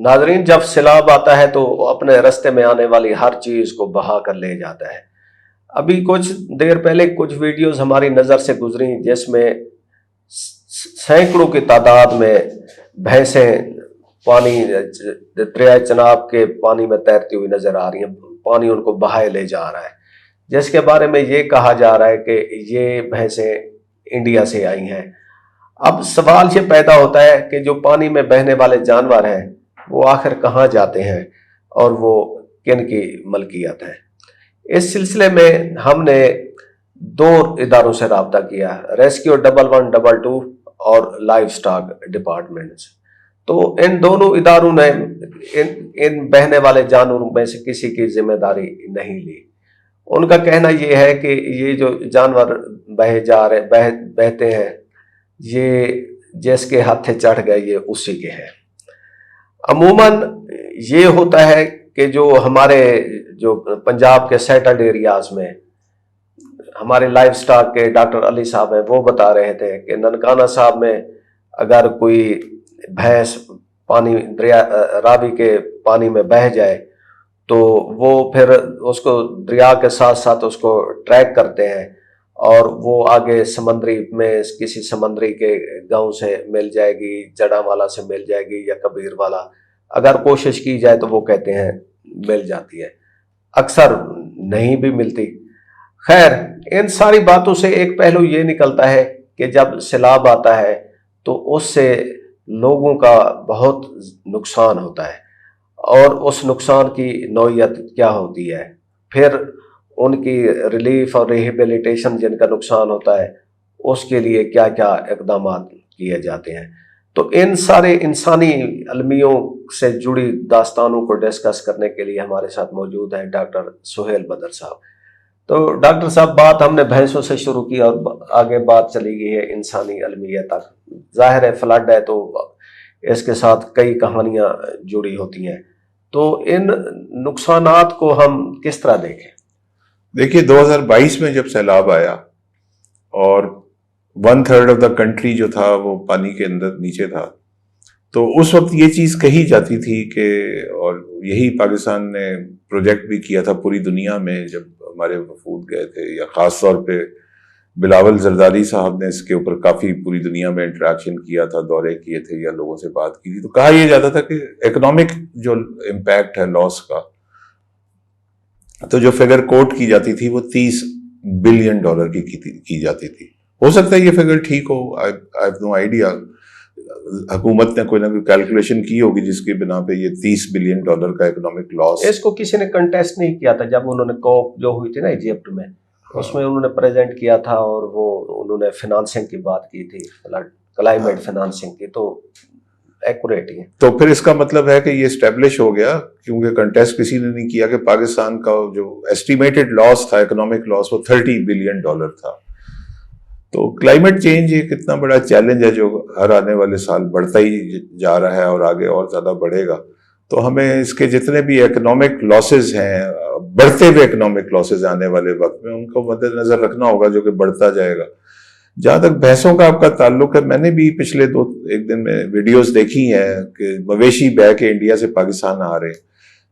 ناظرین، جب سیلاب آتا ہے تو اپنے راستے میں آنے والی ہر چیز کو بہا کر لے جاتا ہے۔ ابھی کچھ دیر پہلے کچھ ویڈیوز ہماری نظر سے گزری جس میں سینکڑوں کی تعداد میں بھینسیں پانی دریائے چناب کے پانی میں تیرتی ہوئی نظر آ رہی ہیں، پانی ان کو بہائے لے جا رہا ہے، جس کے بارے میں یہ کہا جا رہا ہے کہ یہ بھینسیں انڈیا سے آئی ہیں۔ اب سوال یہ پیدا ہوتا ہے کہ جو پانی میں بہنے والے جانور ہیں وہ آخر کہاں جاتے ہیں اور وہ کن کی ملکیت ہے؟ اس سلسلے میں ہم نے دو اداروں سے رابطہ کیا، ریسکیو 1112 اور لائف سٹاک ڈپارٹمنٹ سے۔ تو ان دونوں اداروں نے ان بہنے والے جانوروں میں سے کسی کی ذمہ داری نہیں لی۔ ان کا کہنا یہ ہے کہ یہ جو جانور بہتے ہیں یہ جس کے ہاتھے چڑھ گئے یہ اسی کے ہیں۔ عموماً یہ ہوتا ہے کہ جو ہمارے جو پنجاب کے سیٹلڈ ایریاز میں ہمارے لائف سٹاک کے ڈاکٹر علی صاحب ہیں، وہ بتا رہے تھے کہ ننکانہ صاحب میں اگر کوئی بھینس پانی دریا راوی کے پانی میں بہہ جائے تو وہ پھر اس کو دریا کے ساتھ ساتھ اس کو ٹریک کرتے ہیں اور وہ آگے سمندری میں کسی سمندری کے گاؤں سے مل جائے گی، جڑا والا سے مل جائے گی یا کبیر والا، اگر کوشش کی جائے تو وہ کہتے ہیں مل جاتی ہے، اکثر نہیں بھی ملتی۔ خیر، ان ساری باتوں سے ایک پہلو یہ نکلتا ہے کہ جب سیلاب آتا ہے تو اس سے لوگوں کا بہت نقصان ہوتا ہے، اور اس نقصان کی نوعیت کیا ہوتی ہے، پھر ان کی ریلیف اور ریہیبلیٹیشن جن کا نقصان ہوتا ہے اس کے لیے کیا کیا اقدامات کیے جاتے ہیں۔ تو ان سارے انسانی المیوں سے جڑی داستانوں کو ڈسکس کرنے کے لیے ہمارے ساتھ موجود ہیں ڈاکٹر سہیل بدر صاحب۔ تو ڈاکٹر صاحب، بات ہم نے بھینسوں سے شروع کی اور آگے بات چلی گئی ہے انسانی المیہ تک۔ ظاہر ہے فلڈ ہے تو اس کے ساتھ کئی کہانیاں جڑی ہوتی ہیں، تو ان نقصانات کو ہم کس طرح دیکھیں؟ دیکھیے 2022 میں جب سیلاب آیا اور 1/3 آف دا کنٹری جو تھا وہ پانی کے اندر نیچے تھا، تو اس وقت یہ چیز کہی جاتی تھی کہ، اور یہی پاکستان نے پروجیکٹ بھی کیا تھا پوری دنیا میں، جب ہمارے وفود گئے تھے، یا خاص طور پہ بلاول زرداری صاحب نے اس کے اوپر کافی پوری دنیا میں انٹریکشن کیا تھا، دورے کیے تھے یا لوگوں سے بات کی تھی، تو کہا یہ جاتا تھا کہ اکنامک جو امپیکٹ ہے لاس کا، تو جو فگر کوٹ کی جاتی تھی وہ $30 بلین کی جاتی تھی۔ ہو سکتا ہے یہ فگر ٹھیک ہو، I have no idea، حکومت نے کوئی نہ کوئی کیلکولیشن کی ہوگی جس کی بنا پہ یہ $30 بلین کا اکنامک لاس۔ اس کو کسی نے کنٹیسٹ نہیں کیا تھا جب انہوں نے کوپ جو ہوئی تھی نا ایجپٹ میں، اس میں انہوں نے پریزنٹ کیا تھا اور وہ انہوں نے فنانسنگ کی بات کی تھی، کلائمیٹ فنانسنگ کی، تو ایکوریٹ ہی ہے۔ تو پھر اس کا مطلب ہے کہ یہ اسٹیبلش ہو گیا، کیونکہ کنٹیسٹ کسی نے نہیں کیا، کہ پاکستان کا جو ایسٹیمیٹڈ لاس تھا، اکنامک لاس، وہ $30 بلین تھا۔ تو کلائمیٹ چینج ایک اتنا بڑا چیلنج ہے جو ہر آنے والے سال بڑھتا ہی جا رہا ہے اور آگے اور زیادہ بڑھے گا، تو ہمیں اس کے جتنے بھی اکنامک لاسز ہیں، بڑھتے ہوئے اکنامک لاسز آنے والے وقت میں، ان کو مد نظر رکھنا ہوگا، جو کہ بڑھتا جائے گا۔ جہاں تک بھینسوں کا آپ کا تعلق ہے، میں نے بھی پچھلے ایک دن میں ویڈیوز دیکھی ہیں کہ مویشی بہ کے انڈیا سے پاکستان آ رہے ہیں،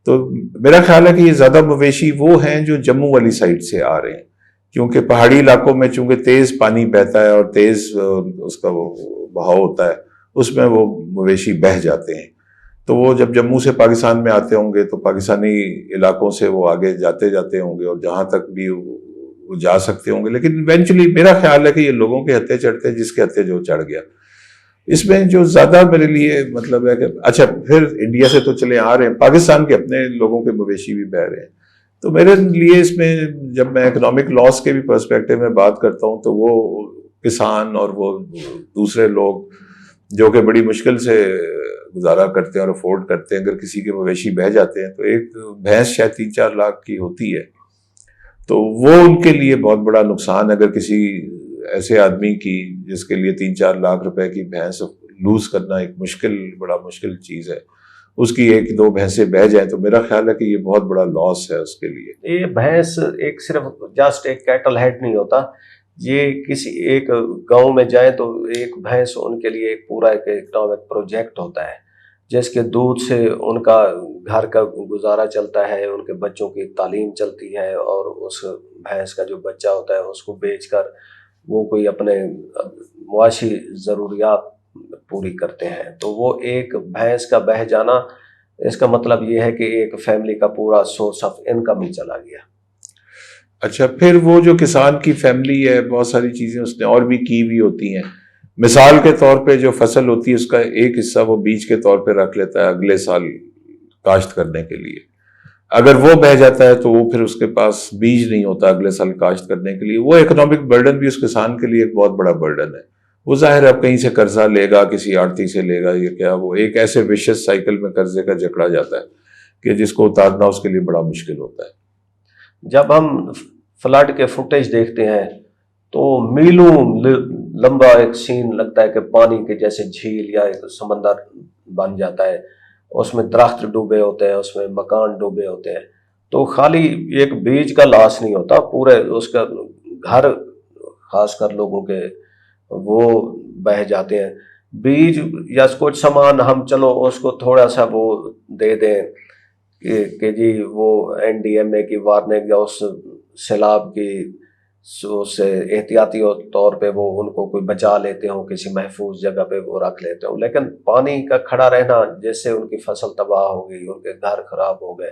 تو میرا خیال ہے کہ یہ زیادہ مویشی وہ ہیں جو جموں والی سائڈ سے آ رہے ہیں، کیونکہ پہاڑی علاقوں میں چونکہ تیز پانی بہتا ہے اور تیز اس کا وہ بہاؤ ہوتا ہے، اس میں وہ مویشی بہہ جاتے ہیں، تو وہ جب جموں سے پاکستان میں آتے ہوں گے تو پاکستانی علاقوں سے وہ آگے جاتے ہوں گے، اور جہاں تک بھی وہ جا سکتے ہوں گے، لیکن ایونچولی میرا خیال ہے کہ یہ لوگوں کے ہتھے چڑھتے، جس کے ہتھے جو چڑھ گیا۔ اس میں جو زیادہ میرے لیے مطلب ہے کہ اچھا، پھر انڈیا سے تو چلے آ رہے ہیں، پاکستان کے اپنے لوگوں کے مویشی بھی بہ رہے ہیں، تو میرے لیے اس میں جب میں اکنامک لاس کے بھی پرسپیکٹو میں بات کرتا ہوں تو وہ کسان اور وہ دوسرے لوگ جو کہ بڑی مشکل سے گزارا کرتے ہیں اور افورڈ کرتے ہیں، اگر کسی کے مویشی بہہ جاتے ہیں، تو ایک بھینس شاید 3-4 لاکھ کی ہوتی ہے، تو وہ ان کے لیے بہت بڑا نقصان ہے۔ اگر کسی ایسے آدمی کی جس کے لیے 3-4 لاکھ روپے کی بھینس لوز کرنا ایک بڑا مشکل چیز ہے، اس کی 1-2 بھینسیں بہ جائیں تو میرا خیال ہے کہ یہ بہت بڑا لاس ہے اس کے لیے۔ یہ بھینس ایک صرف جسٹ ایک کیٹل ہیڈ نہیں ہوتا، یہ کسی ایک گاؤں میں جائیں تو ایک بھینس ان کے لیے ایک پورا ایک اکنامک پروجیکٹ ہوتا ہے، جس کے دودھ سے ان کا گھر کا گزارا چلتا ہے، ان کے بچوں کی تعلیم چلتی ہے، اور اس بھینس کا جو بچہ ہوتا ہے اس کو بیچ کر وہ کوئی اپنے معاشی ضروریات پوری کرتے ہیں. تو وہ ایک بھینس کا بہہ جانا، اس کا مطلب یہ ہے کہ ایک فیملی کا پورا سورس آف انکم ہی چلا گیا. اچھا، پھر وہ جو کسان کی فیملی ہے، بہت ساری چیزیں اس نے اور بھی کی ہوئی ہوتی ہیں. مثال کے طور پہ جو فصل ہوتی ہے اس کا ایک حصہ وہ بیج کے طور پہ رکھ لیتا ہے اگلے سال کاشت کرنے کے لیے. اگر وہ بہہ جاتا ہے تو وہ پھر اس کے پاس بیج نہیں ہوتا اگلے سال کاشت کرنے کے لیے. وہ اکنامک برڈن بھی اس کسان کے لیے ایک بہت بڑا برڈن ہے. وہ ظاہر ہے اب کہیں سے قرضہ لے گا، کسی آڑتی سے لے گا، یہ کیا وہ ایک ایسے وشیس سائیکل میں قرضے کا جکڑا جاتا ہے کہ جس کو اتارنا اس کے لیے بڑا مشکل ہوتا ہے. جب ہم فلڈ کے فوٹیج دیکھتے ہیں تو میلوں لمبا ایک سین لگتا ہے کہ پانی کے جیسے جھیل یا ایک سمندر بن جاتا ہے. اس میں درخت ڈوبے ہوتے ہیں، اس میں مکان ڈوبے ہوتے ہیں. تو خالی ایک بیج کا لاس نہیں ہوتا، پورے اس کا گھر خاص کر لوگوں کے وہ بہہ جاتے ہیں. بیج یا کچھ سامان ہم چلو اس کو تھوڑا سا وہ دے دیں کہ جی وہ NDMA کی وارننگ یا اس سیلاب کی سے احتیاطی طور پہ وہ ان کو کوئی بچا لیتے ہوں، کسی محفوظ جگہ پہ وہ رکھ لیتے ہوں. لیکن پانی کا کھڑا رہنا جس سے ان کی فصل تباہ ہو گئی، ان کے گھر خراب ہو گئے،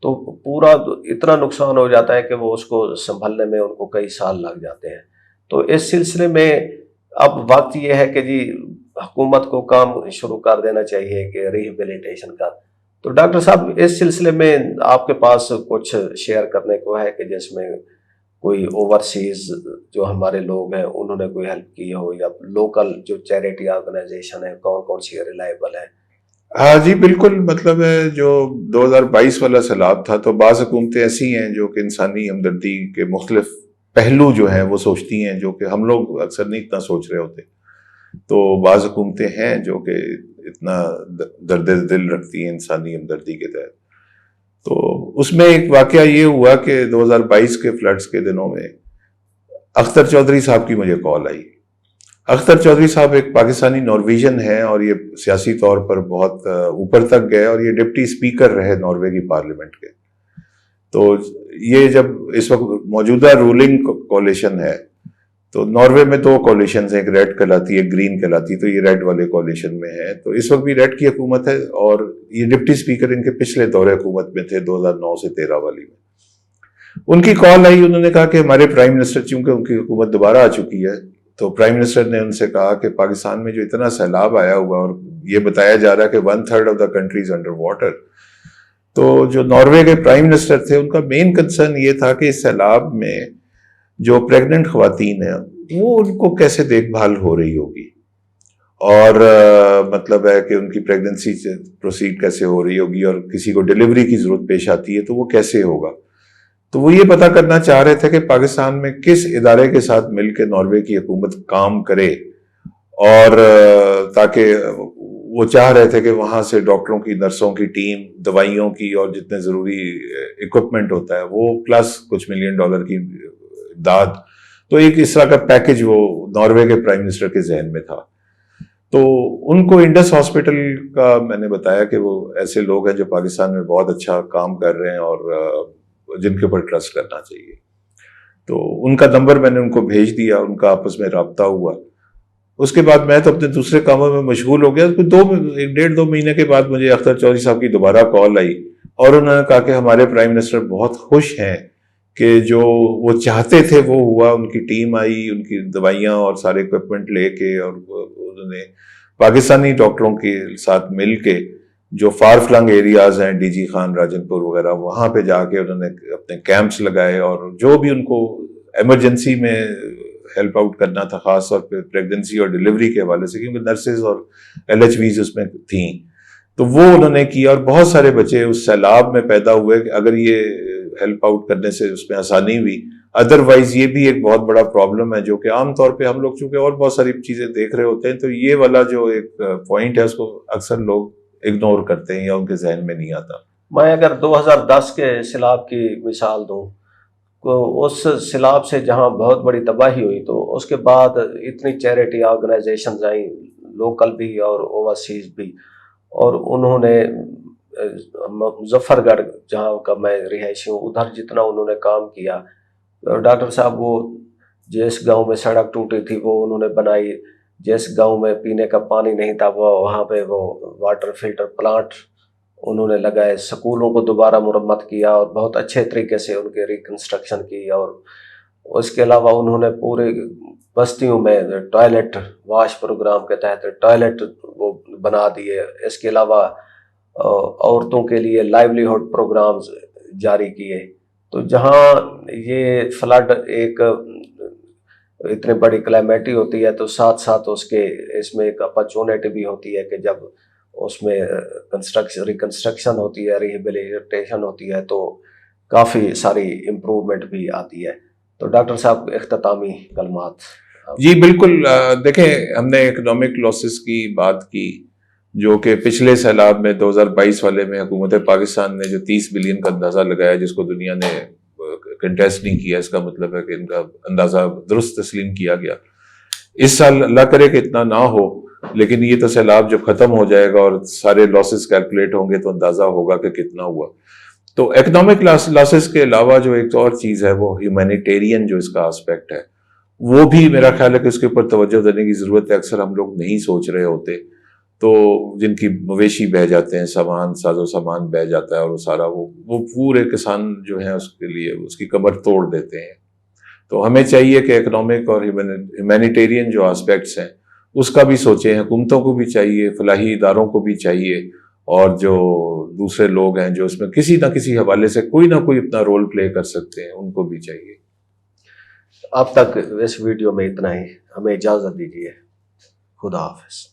تو پورا اتنا نقصان ہو جاتا ہے کہ وہ اس کو سنبھلنے میں ان کو کئی سال لگ جاتے ہیں. تو اس سلسلے میں اب وقت یہ ہے کہ جی حکومت کو کام شروع کر دینا چاہیے کہ ریہیبلیٹیشن کا. تو ڈاکٹر صاحب اس سلسلے میں آپ کے پاس کچھ شیئر کرنے کو ہے کہ جس میں کوئی اوورسیز جو ہمارے لوگ ہیں انہوں نے کوئی ہیلپ کی ہو، یا لوکل جو چیریٹی آرگنائزیشن ہے کون کون سی ریلائبل ہے؟ ہاں جی بالکل. مطلب ہے جو 2022 والا سیلاب تھا تو بعض حکومتیں ایسی ہیں جو کہ انسانی ہمدردی کے مختلف پہلو جو ہیں وہ سوچتی ہیں، جو کہ ہم لوگ اکثر نہیں اتنا سوچ رہے ہوتے. تو بعض حکومتیں ہیں جو کہ اتنا درد دل رکھتی ہیں انسانی ہمدردی کے تحت. تو اس میں ایک واقعہ یہ ہوا کہ 2022 کے فلڈز کے دنوں میں اختر چودھری صاحب کی مجھے کال آئی. اختر چودھری صاحب ایک پاکستانی نارویجن ہیں اور یہ سیاسی طور پر بہت اوپر تک گئے اور یہ ڈپٹی اسپیکر رہے ناروے کی پارلیمنٹ کے. تو یہ جب اس وقت موجودہ رولنگ کولیشن ہے تو ناروے میں 2 کولیشنز ہیں، ایک ریڈ کہلاتی ہے ایک گرین کہلاتی ہے. تو یہ ریڈ والے کولیشن میں ہے. تو اس وقت بھی ریڈ کی حکومت ہے اور یہ ڈپٹی اسپیکر ان کے پچھلے دور حکومت میں تھے 2009 سے 13 والی میں. ان کی کال آئی، انہوں نے کہا کہ ہمارے پرائم منسٹر، چونکہ ان کی حکومت دوبارہ آ چکی ہے، تو پرائم منسٹر نے ان سے کہا کہ پاکستان میں جو اتنا سیلاب آیا ہوا اور یہ بتایا جا رہا ہے کہ 1/3 of the country is under water. تو جو ناروے کے پرائم منسٹر تھے ان کا مین کنسرن یہ تھا کہ اس سیلاب میں جو پریگننٹ خواتین ہیں وہ ان کو کیسے دیکھ بھال ہو رہی ہوگی، اور مطلب ہے کہ ان کی پریگننسی پروسیڈ کیسے ہو رہی ہوگی، اور کسی کو ڈیلیوری کی ضرورت پیش آتی ہے تو وہ کیسے ہوگا. تو وہ یہ پتہ کرنا چاہ رہے تھے کہ پاکستان میں کس ادارے کے ساتھ مل کے ناروے کی حکومت کام کرے، اور تاکہ وہ چاہ رہے تھے کہ وہاں سے ڈاکٹروں کی، نرسوں کی ٹیم، دوائیوں کی اور جتنے ضروری اکوپمنٹ ہوتا ہے وہ پلس کچھ $1 ملین کی امداد. تو ایک اس طرح کا پیکج وہ ناروے کے پرائم منسٹر کے ذہن میں تھا. تو ان کو انڈس ہاسپٹل کا میں نے بتایا کہ وہ ایسے لوگ ہیں جو پاکستان میں بہت اچھا کام کر رہے ہیں اور جن کے اوپر ٹرسٹ کرنا چاہیے. تو ان کا نمبر میں نے ان کو بھیج دیا، ان کا آپس میں رابطہ ہوا. اس کے بعد میں تو اپنے دوسرے کاموں میں مشغول ہو گیا. 1.5-2 مہینے کے بعد مجھے اختر چودھری صاحب کی دوبارہ کال آئی اور انہوں نے کہا کہ ہمارے پرائم منسٹر بہت خوش ہیں کہ جو وہ چاہتے تھے وہ ہوا. ان کی ٹیم آئی، ان کی دوائیاں اور سارے اکوپمنٹ لے کے، اور انہوں نے پاکستانی ڈاکٹروں کے ساتھ مل کے جو فار فلنگ ایریاز ہیں، ڈی جی خان، راجن پور وغیرہ، وہاں پہ جا کے انہوں نے اپنے کیمپس لگائے اور جو بھی ان کو ایمرجنسی میں ہیلپ آؤٹ کرنا تھا، خاص طور پہ پریگننسی اور ڈیلیوری کے حوالے سے، کیونکہ نرسز اور LHVs اس میں تھیں، تو وہ انہوں نے کیا. اور بہت سارے بچے اس سیلاب میں پیدا ہوئے کہ اگر یہ ہیلپ آؤٹ کرنے سے اس میں آسانی ہوئی. ادروائز یہ بھی ایک بہت بڑا پرابلم ہے جو کہ عام طور پہ ہم لوگ چونکہ اور بہت ساری چیزیں دیکھ رہے ہوتے ہیں، تو یہ والا جو ایک پوائنٹ ہے اس کو اکثر لوگ اگنور کرتے ہیں یا ان کے ذہن میں نہیں آتا. میں اگر 2010 کے سیلاب کی مثال دوں تو اس سیلاب سے جہاں بہت بڑی تباہی ہوئی، تو اس کے بعد اتنی چیریٹی آرگنائزیشنز آئیں، لوکل بھی اور اوورسیز بھی، اور انہوں نے مظفر گڑھ جہاں کا میں رہائشی ہوں ادھر جتنا انہوں نے کام کیا، ڈاکٹر صاحب وہ جس گاؤں میں سڑک ٹوٹی تھی وہ انہوں نے بنائی، جس گاؤں میں پینے کا پانی نہیں تھا وہ وہاں پہ وہ واٹر فلٹر پلانٹ انہوں نے لگائے، سکولوں کو دوبارہ مرمت کیا اور بہت اچھے طریقے سے ان کے ریکنسٹرکشن کی، اور اس کے علاوہ انہوں نے پورے بستیوں میں ٹوائلٹ واش پروگرام کے تحت ٹوائلٹ وہ بنا دیے، اس کے علاوہ عورتوں کے لیے لائیولیہڈ پروگرامز جاری کیے۔ تو جہاں یہ فلڈ ایک اتنی بڑی کلیمٹی ہوتی ہے تو ساتھ ساتھ اس میں ایک اپرچونٹی بھی ہوتی ہے کہ جب اس میں ریکنسٹرکشن ہوتی ہے، ریہیبلیٹیشن ہوتی ہے تو کافی ساری امپروومنٹ بھی آتی ہے۔ تو ڈاکٹر صاحب اختتامی کلمات۔ جی بالکل، دیکھیں ہم نے اکنامک لاسز کی بات کی جو کہ پچھلے سیلاب میں 2022 والے میں حکومت پاکستان نے جو 30 بلین کا اندازہ لگایا جس کو دنیا نے کنٹیسٹ نہیں کیا، اس کا مطلب ہے کہ ان کا اندازہ درست تسلیم کیا گیا۔ اس سال اللہ کرے کہ اتنا نہ ہو، لیکن یہ تو سیلاب جب ختم ہو جائے گا اور سارے لاسز کیلکولیٹ ہوں گے تو اندازہ ہوگا کہ کتنا ہوا۔ تو اکنامک لاسز کے علاوہ جو ایک اور چیز ہے وہ ہیومینیٹیرین جو اس کا آسپیکٹ ہے، وہ بھی میرا خیال ہے کہ اس کے اوپر توجہ دینے کی ضرورت ہے۔ اکثر ہم لوگ نہیں سوچ رہے ہوتے، تو جن کی مویشی بہہ جاتے ہیں، ساز و سامان بہہ جاتا ہے، اور وہ سارا وہ پورے کسان جو ہیں اس کے لیے اس کی کمر توڑ دیتے ہیں۔ تو ہمیں چاہیے کہ اکنامک اور ہیومینیٹیرین جو آسپیکٹس ہیں اس کا بھی سوچیں، حکومتوں کو بھی چاہیے، فلاحی اداروں کو بھی چاہیے، اور جو دوسرے لوگ ہیں جو اس میں کسی نہ کسی حوالے سے کوئی نہ کوئی اپنا رول پلے کر سکتے ہیں ان کو بھی چاہیے۔ اب تک اس ویڈیو میں اتنا ہی، ہمیں اجازت دیجیے، خدا حافظ۔